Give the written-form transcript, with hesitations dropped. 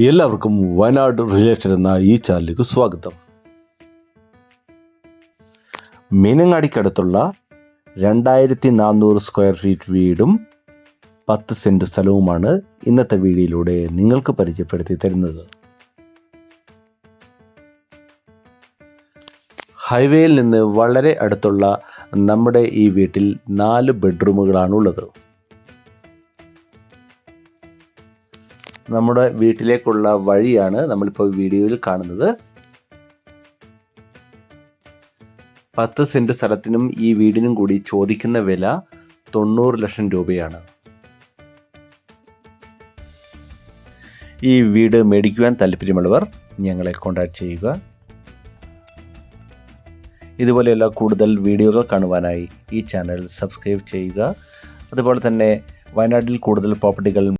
എല്ലാവർക്കും വയനാട് റിലേറ്റഡ് എന്ന ഈ ചാനലിലേക്ക് സ്വാഗതം. മീനങ്ങാടിക്കടുത്തുള്ള 2400 സ്ക്വയർ ഫീറ്റ് വീടും 10 സെൻറ്റ് സ്ഥലവുമാണ് ഇന്നത്തെ വീഡിയോയിലൂടെ നിങ്ങൾക്ക് പരിചയപ്പെടുത്തി തരുന്നത്. ഹൈവേയിൽ നിന്ന് വളരെ അടുത്തുള്ള നമ്മുടെ ഈ വീട്ടിൽ 4 ബെഡ്റൂമുകളാണുള്ളത്. നമ്മുടെ വീട്ടിലേക്കുള്ള വഴിയാണ് നമ്മളിപ്പോൾ വീഡിയോയിൽ കാണുന്നത്. 10 സെൻറ്റ് സ്ഥലത്തിനും ഈ വീടിനും കൂടി ചോദിക്കുന്ന വില 90 ലക്ഷം രൂപയാണ്. ഈ വീട് മേടിക്കുവാൻ താല്പര്യമുള്ളവർ ഞങ്ങളെ കോൺടാക്റ്റ് ചെയ്യുക. ഇതുപോലെയുള്ള കൂടുതൽ വീഡിയോകൾ കാണുവാനായി ഈ ചാനൽ സബ്സ്ക്രൈബ് ചെയ്യുക. അതുപോലെ തന്നെ വയനാട്ടിൽ കൂടുതൽ പ്രോപ്പർട്ടികൾ